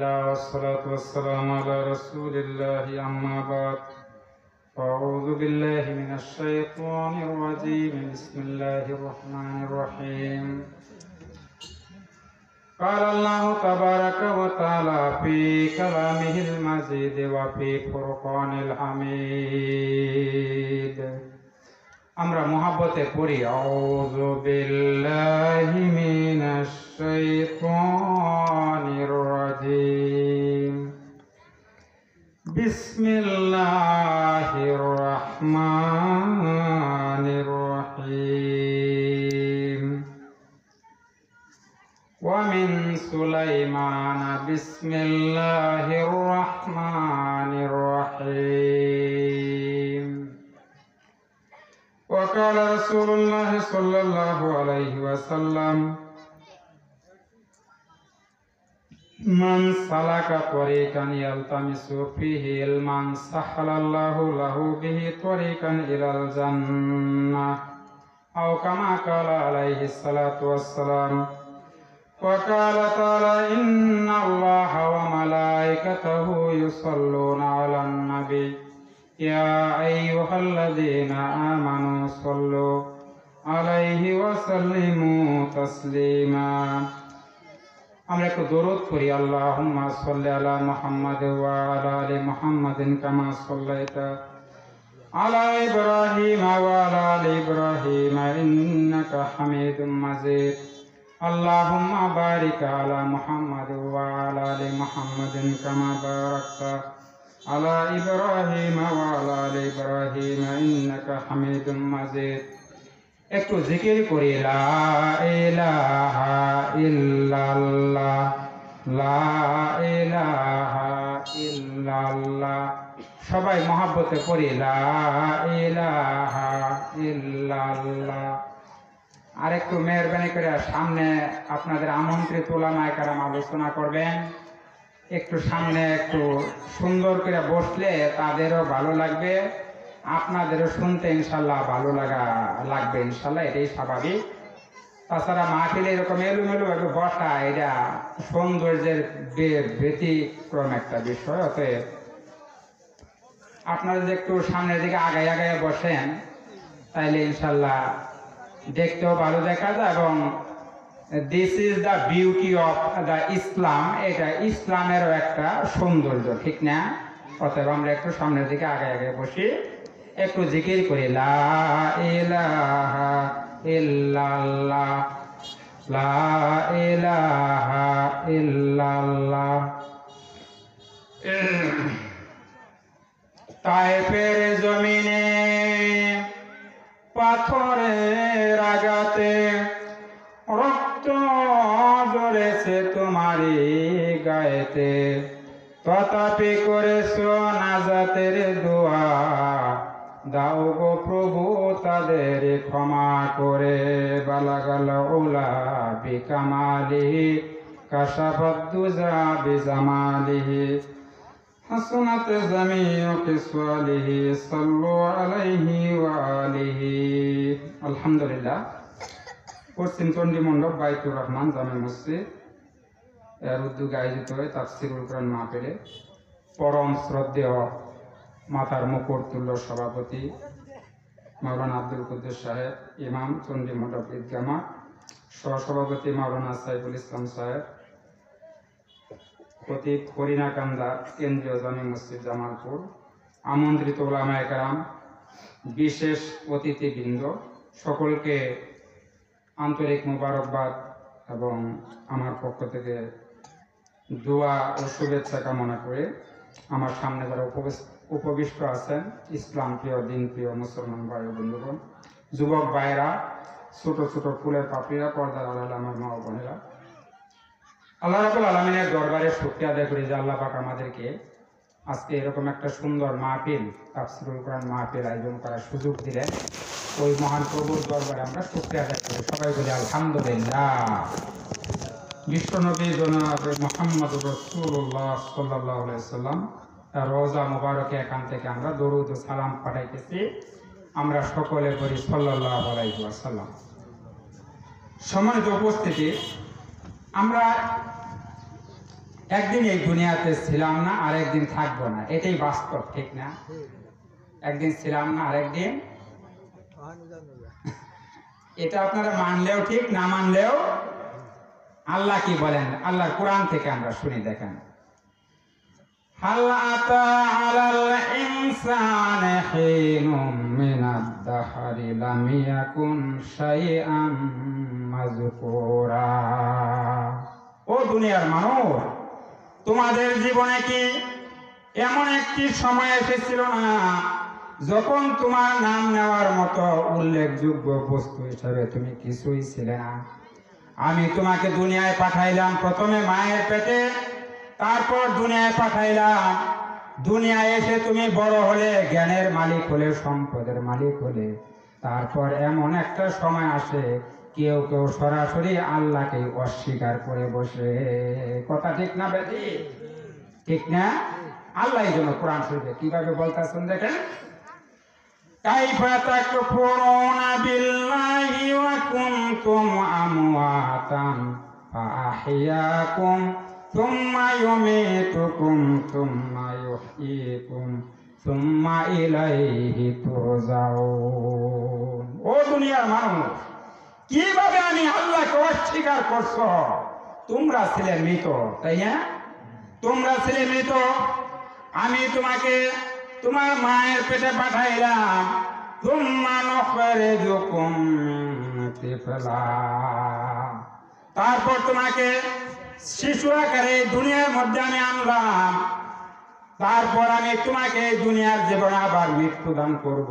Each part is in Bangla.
والصلاة والسلام على رسول الله أما بعد أعوذ بالله من الشيطان الرجيم بسم الله الرحمن الرحيم قال الله تبارك وتعالى في كلامه المجيد وفي فرقان الحميد আমরা মহব্বতে পড়ি আউযু বিল্লাহি মিনাশ শাইতানির রাজিম বিসমিল্লাহির রহমানির রহিম ওয়া মিন সুলাইমানা বিসমিল্লাহির রহমানির রহিম وقال رسول الله صلى الله عليه وسلم من سلك طريقا يلتمس فيه علما سهل الله له به طريقا إلى الجنة أو كما قال عليه الصلاة والسلام وقال تعالى إن الله وملائكته يصلون على النبي يا أيها الذين آمنوا صلوا عليه وسلموا تسليما আমরা একটু দরুদ পড়ি আল্লাহুম্মা সাল্লি আলা মুহাম্মাদ ওয়া আলা আলি মুহাম্মাদিন কামা সাল্লাইতা আলা ইব্রাহিম ওয়া আলা আলি ইব্রাহিম ইন্নাকা হামিদুম মাজিদ আল্লাহুম্মা বারিক আলা মুহাম্মাদ ওয়া আলা আলি মুহাম্মাদিন কামা বারাকতা على إبراهيم وعلى آل إبراهيم إنك حميد مجيد একটু জিকির করি লা ইলাহা ইল্লাল্লাহ লা ইলাহা ইল্লাল্লাহ সবাই মহব্বতে পড়ি লা ইলাহা ইল্লাল্লাহ। আর একটু মেহরবানি করে সামনে আপনাদের আমন্ত্রিত উলামায়ে কেরাম আলোচনা করবেন, একটু সামনে একটু সুন্দর করে বসলে তাদেরও ভালো লাগবে, আপনাদেরও শুনতে ইনশাল্লাহ ভালো লাগবে ইনশাল্লাহ, এটাই স্বাভাবিক। তাছাড়া মাহফিলে এরকম এলোমেলোভাবে বসা এটা সৌন্দর্যের ব্যতিক্রম একটা বিষয়। অতএব আপনারা যদি একটু সামনের দিকে আগায় আগায় বসেন তাইলে ইনশাল্লাহ দেখতেও ভালো দেখা যায় এবং this is the beauty of the Islam, এটা ইসলামেরও একটা সৌন্দর্য, ঠিক না? অতএব আমরা একটু সামনের দিকে আগে আগে বসি, একটু জিকির করি লা ইলাহা ইল্লাল্লাহ লা ইলাহা ইল্লাল্লাহ। তায়েফের জমিনে পাথরের আঘাতে রক্ত ঝরেছে তোমারই গায়েতে, তথাপি করেছো নাজাতের দোয়া, দাও গো প্রভু তাদের ক্ষমা করে। বালাগাল উলা বিকামালিহি কাশাফাত দুজা বিজামালিহি হাসনাত জামিউ কিসওয়ালিহি সাল্লু আলাইহি ওয়া আলিহি। আলহামদুলিল্লাহ। পশ্চিম চণ্ডী মণ্ডপ বাইতুর রহমান জামে মসজিদ এর উদ্যোগে আয়োজিত হয়ে তাফসীরুল কুরআন মাহফিলে পরম শ্রদ্ধেয় মাথার মুকুট তুল্য সভাপতি মাওলানা আব্দুল কুদ্দুস সাহেব, ইমাম চণ্ডী মণ্ডপ ঈদগাহ মাঠ, সহসভাপতি মাওলানা সাইফুল ইসলাম সাহেব, খতিব হরিণাকান্দা কেন্দ্রীয় জামে মসজিদ জামালপুর, আমন্ত্রিত উলামায়ে কেরাম, বিশেষ অতিথিবৃন্দ, সকলকে আন্তরিক মোবারকবাদ এবং আমার পক্ষ থেকে দোয়া ও শুভেচ্ছা কামনা করে আমার সামনে যারা উপবিষ্ট আছেন ইসলাম প্রিয় দিন প্রিয় মুসলমান ভাই ও বন্ধুগণ, যুবক ভাইরা, ছোট ছোট ফুলের পাপড়িরা, পর্দার আড়ালে আমার মা ও বোনেরা, আল্লাহ রাব্বুল আলামিনের দরবারে শুকরিয়া আদায় করি যে আল্লাহ পাক আমাদেরকে আজকে এরকম একটা সুন্দর মাহফিল, তাফসীরুল কুরআন মাহফিল আয়োজন করার সুযোগ দিলেন। ওই মহান প্রভুর দরবারে আমরা শুকরিয়া আদায় করি, সবাই বলি আলহামদুলিল্লাহ। বিশ্বনবী জনাব মুহাম্মদুর রাসূলুল্লাহ সাল্লাল্লাহু আলাইহি সাল্লাম রোজা মুবারকে এখান থেকে আমরা দরুদ ও সালাম পাঠাইতেছি। আমরা সকলে করি সাল্লাল্লাহু আলাইহি ওয়াসাল্লাম। সম্মানিত উপস্থিতি, আমরা একদিন এই দুনিয়াতে ছিলাম না, আর একদিন থাকবো না, এটাই বাস্তব, ঠিক না? একদিন ছিলাম না, আরেকদিন। এটা আপনারা মানলেও ঠিক, না মানলেও। আল্লাহ কি বলেন? আল্লাহর কোরআন থেকে আমরা শুনি, দেখেন। হাল আতা আলাল ইনসানি হিনুম মিনাদ দাহরি লাম ইয়াকুন শাইআম মাযকুরা। ও দুনিয়ার মানুষ, তোমাদের জীবনে কি এমন একটি সময় এসেছিল না যখন তোমার নাম নেওয়ার মতো উল্লেখযোগ্য বস্তু হিসাবে তুমি কিছুই ছিলে না? আমি তোমাকে দুনিয়ায় পাঠাইলাম প্রথমে মায়ের পেটে, তারপর দুনিয়ায় পাঠাইলাম। দুনিয়ায় এসে তুমি বড় হলে, জ্ঞানের মালিক হলে, সম্পদের মালিক হলে, তারপর এমন একটা সময় আসে কেউ কেউ সরাসরি আল্লাহকে অস্বীকার করে বসে। কথা ঠিক না বেটি? ঠিক না? আল্লাহ এই জন্য কোরআন শরীফে কিভাবে বলতেছেন দেখেন। কাইফা তাকফুরুনা বিল্লাহি ওয়া কুনতুম আমওয়াতান ফাআহইয়াকুম সুম্মা ইউমীতুকুম সুম্মা ইউহয়ীকুম সুম্মা ইলাইহি তুরজাউন। ও দুনিয়ার মানুষ, কিভাবে আমি আল্লাহকে অস্বীকার করছো? তোমরা ছিলে মৃত, তাই না? তোমরা ছিলে মৃত, আমি তোমাকে তোমার মায়ের পেটে পাঠাইলাম। সুম্মা নুখরিজুকুম তিফলা, তারপর তোমাকে শিশু আকারে দুনিয়ার মধ্যে আমি আনলাম। তারপর আমি তোমাকে দুনিয়ার জীবনে আবার মৃত্যুদান করব।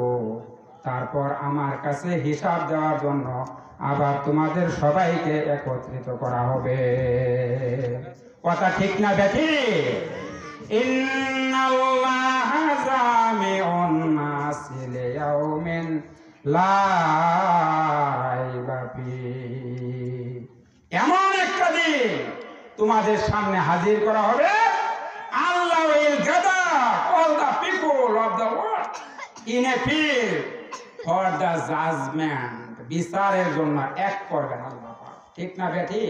তারপর আমার কাছে হিসাব দেওয়ার জন্য আবার তোমাদের সবাইকে একত্রিত করা হবে। কথা ঠিক না বেঠি? ইন্নাল্লাহা জামিউন নাসি লিয়াউমিন লা রাইবা ফীহি। এমন একটা দিন তোমাদের সামনে হাজির করা হবে। Allah will gather all the people of the world in a field for the judgment. বিচারের জন্য এক করবেন আল্লাহ। ঠিক না বেঠি?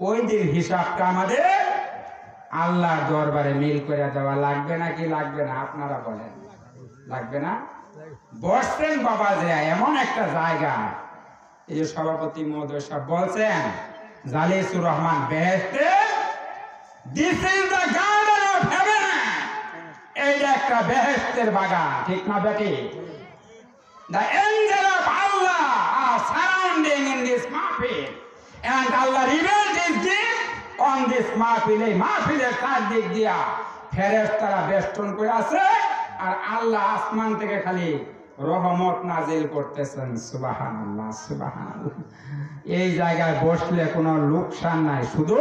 ওই দিন হিসাবটা আমাদের আল্লাহর দরবারে মিল করে দেওয়া লাগবে নাকি লাগবে না? আপনারা বলেন, লাগবে না? বসছেন বাবা যে এমন একটা জায়গা, এই যে সভাপতি মহোদয় সাহেব বলছেন জালিসুর রহমান বেহেশতে, this is the garden of heaven. এইটা একটা বেহেশতের বাগান, ঠিক না বেটি? The angel of Allah are surrounding in this mahfil, and Allah revealed His gift on this mahfil. এই মাহফিলের চারদিক দিয়া ফেরেশতারা বেষ্টন করে আছে, আর আল্লাহ আসমান থেকে খালি রহমত নাজিল করতেছেন। সুবহানাল্লাহ, সুবহানাল্লাহ। এই জায়গায় বসলে কোনো লোকসান নাই, শুধু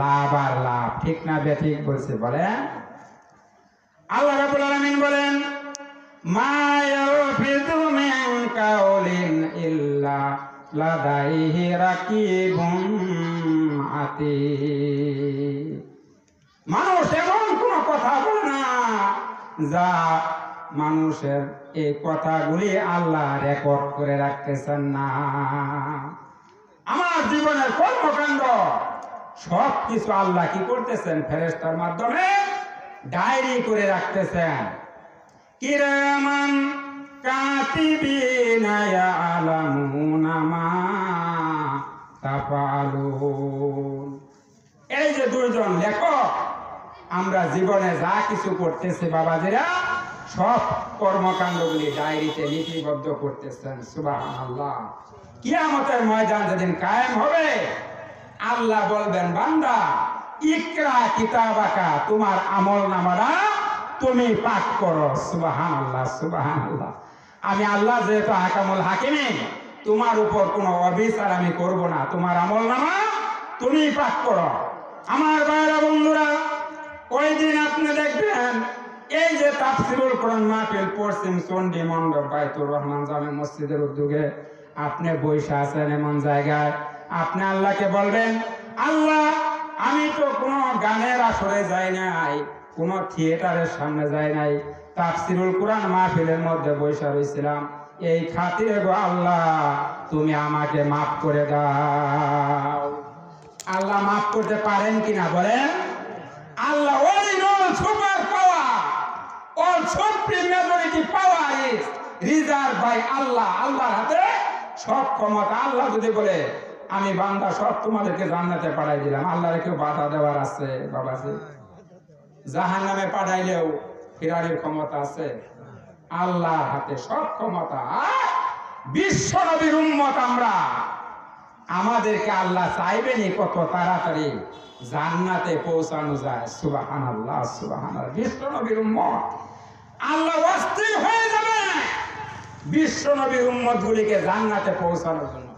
লাভ আর লাভ। ঠিক না বেঠিক বলছে? বলেন। আল্লাহ রাব্বুল আলামিন বলেন, মা ইয়ালফিযু মিন কাওলিন ইল্লা লাদাইহি রাকিবুন আতীদ। মানুষ এমন কোন কথা বলে না যা মানুষের এই কথাগুলি আল্লাহ রেকর্ড করে রাখতেছেন না। আমার জীবনের কর্মকাণ্ড সব কিছু আল্লাহ কি করতেছেন? ফেরেশতার মাধ্যমে ডায়েরি করে রাখতেছেন। কিরামান কাতিবিনা ইয়ালামুনা মা তাফআলুন। এই যে দুইজন লেখক, আমরা জীবনে যা কিছু করতেছি বাবাজিরা, সব কর্মকাণ্ডগুলি ডায়েরিতে লিপিবদ্ধ করতেছেন। সুবহানাল্লাহ। কিয়ামতের ময়দান যেদিন কায়েম হবে, আল্লাহ বলবেন, বান্দা ইকরা কিতাবাকা, তোমার আমলনামাটা তুমি পাঠ করো। সুবহানাল্লাহ, সুবহানাল্লাহ। আমি আল্লাহ যেহেতু হাকামুল হাকিমিন, তোমার উপর কোনো অবিচার আমি করব না। তোমার আমলনামা তুমি পাঠ করো। আমার ভাইরা বন্ধুরা, ওই দিন আপনি দেখবেন এই যে তাফসীরুল কোরআন মাহফিল পশ্চিম চন্ডী মণ্ডপ বাইতুর রহমান জামে মসজিদের উদ্যোগে আপনি বসে আছেন এমন জায়গায়, আপনি আল্লাহকে বলবেন, আল্লাহ আমি তো কোনো গানের আসরে যাই নাই, কোনো থিয়েটারের সামনে যাই নাই, তাফসীরুল কোরআন মাহফিলের মধ্যে বসে রয়েছিলাম। এই খাতিরে গো আল্লাহ, তুমি আমাকে মাফ করে দাও। আল্লাহ মাফ করতে পারেন কিনা বলেন? Allah original super power, all supreme majority power is reserve by Allah. আল্লাহর হাতে সব ক্ষমতা। আল্লাহ যদি বলে আমি বান্দা সব তোমাদেরকে জান্নাতে পাঠাই দিলাম, আল্লাহর কেউ বাধা দেওয়ার আছে? বাবাজি, জাহান্নামে পাঠাইলেও ফিরারির ক্ষমতা আছে? আল্লাহর হাতে সব ক্ষমতা। বিশ্ব নবীর উম্মত আমরা, আমাদেরকে আল্লাহ চাইবেনই কত তাড়াতাড়ি জান্নাতে পৌঁছানো যায়। সুবহানাল্লাহ, সুবহানাল্লাহ। বিশ্ব নবীর উম্মত আল্লাহ অস্থির হয়ে যাবে বিশ্ব নবীর উম্মত গুলিকে জান্নাতে পৌঁছানোর জন্য।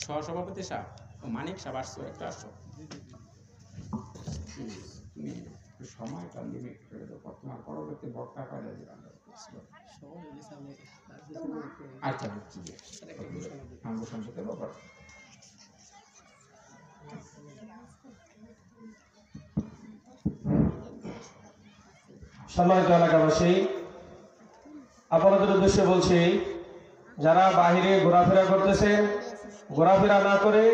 সহসভাপতি সাহেব ও মানিক সাহেব আসছো, একটু আসো। তুমি সময়টা লিমিট করে দেবো, তোমার পরবর্তী বক্তা করে দিলাম। আচ্ছা, সম্মানিত এলাকাবাসী, আপনাদের উদ্দেশ্যে বলছি, যারা বাহিরে ঘোরাফেরা করতেছেন, ঘোরাফেরা না করে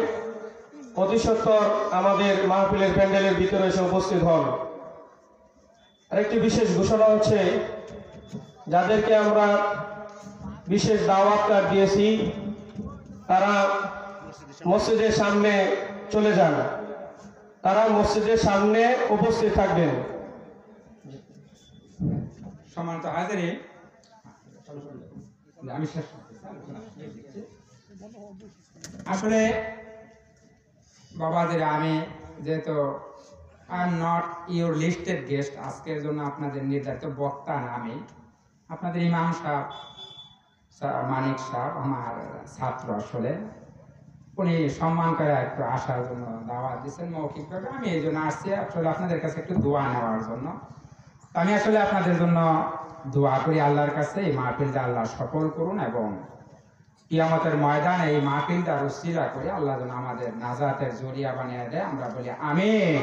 অতি সত্বর আমাদের মাহফিলের প্যান্ডেলের ভিতরে এসে উপস্থিত হন। আরেকটি বিশেষ ঘোষণা হচ্ছে, যাদেরকে আমরা বিশেষ দাওয়াত কার্ড দিয়েছি তারা মসজিদের সামনে চলে যান, তারা মসজিদের সামনে উপস্থিত থাকবেন। সম্মানিত হাজিরিন, আমি শেষ আসলে বাবাদের, আমি যেহেতু I am not your listed guest, আজকের জন্য আপনাদের নির্ধারিত বক্তা না, আমি আপনাদের ইমাম সাহেব মানিক সাহেব আমার ছাত্র। আসলে উনি সম্মান করে একটু আসার জন্য দাওয়াত দিচ্ছেন মৌখিকভাবে, আমি এই জন্য আসছি আসলে আপনাদের কাছে একটু দোয়া নেওয়ার জন্য। আমি আসলে আপনাদের জন্য দোয়া করি আল্লাহর কাছে, এই মাহফিলটা আল্লাহ সফল করুন এবং কিয়ামতের ময়দানে এই মাহফিলটা উসিলা করে আল্লাহ যেন আমাদের নাজাতের জরিয়া বানিয়ে দেয়। আমরা বলি আমিন।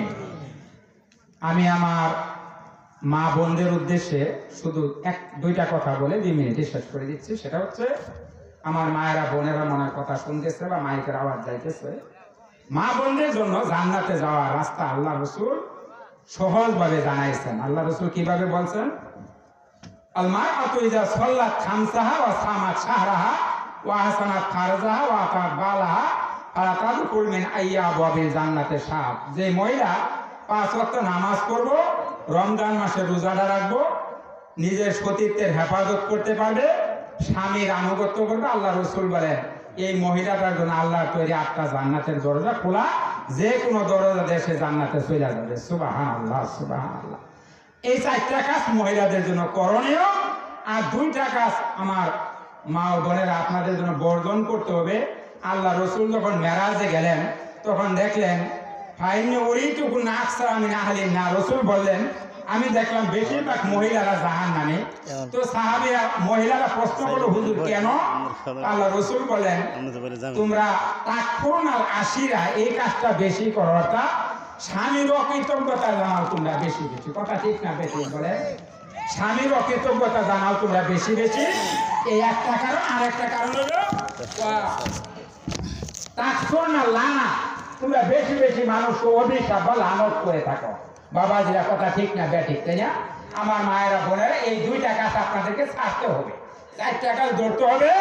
আমি আমার মা বোনদের উদ্দেশ্যে শুধু দুইটা কথা বলে 2 মিনিটে শেষ করে দিচ্ছি। সেটা হচ্ছে, আমার মায়েরা বোনেরা মনের কথা শুনতেছে বা মাইকের আওয়াজ যাইতেছে, মা বোনদের জন্য জান্নাতে যাওয়ার রাস্তা আল্লাহ রসুল সহজভাবে জানাইছেন। আল্লাহ রসুল কিভাবে বলছেন? আল মারআতু ইযা সাল্লাত খামসাহা ওয়া সামাত শাহরাহা ওয়া হাসানাত ফারজাহা ওয়া আতাত বালাহা ফালা তাদখুল মিন আইয়াবিল জান্নাতে সাব। যে মহিলা 5 ওয়াক্ত নামাজ পড়বো, রমজান মাসে রোজাটা রাখবো, নিজের সতীত্বের হেফাজত করতে পারবে, স্বামীর আনুগত্য করবে, আল্লাহ রসুল বলেন এই মহিলাটার জন্য আল্লাহর তৈরি 8টা জান্নাতের দরজা খোলা, যে কোনো দরজা দেশে জান্নাতে চলে যাবে। সুবহানাল্লাহ, সুবহানাল্লাহ। এই 4টা কাজ মহিলাদের জন্য করণীয়, আর 2টা কাজ আমার মা ও বোনেরা আপনাদের জন্য বর্জন করতে হবে। আল্লাহ রসুল যখন মেরাজে গেলেন তখন দেখলেন ফাইনি ওরিটুকু নাকসা আমি আহলি না, রসুল বললেন আমি দেখলাম বেশিরভাগ মহিলারা জাহান্নামে। তো সাহাবীরা মহিলারা প্রশ্ন করলো, হুজুর কেন? আল্লাহ রসুল বলেন তোমরা তাকফুরুনাল আশিরা, এই কাজটা বেশি করো, অর্থাৎ স্বামীর অকৃতজ্ঞতা জানাও তোমরা বেশি বেশি। কথা ঠিক না বেশি বলে? স্বামীর অকৃতজ্ঞতা জানাও তোমরা বেশি বেশি, এই একটা কারণ। আর একটা কারণ হলো তাকফুরুনাল লানা, তোমরা বেশি বেশি মানুষকে অভিশাপ বা লানত করে থাকো। বাবাজিরা কথা ঠিক না ব্যাঠিক, তাই না? আমার মায়েরা বোনেরা, এই 2টা কাজ আপনাদেরকে ছাড়তে হবে, 4টা কাজ ধরতে হবে।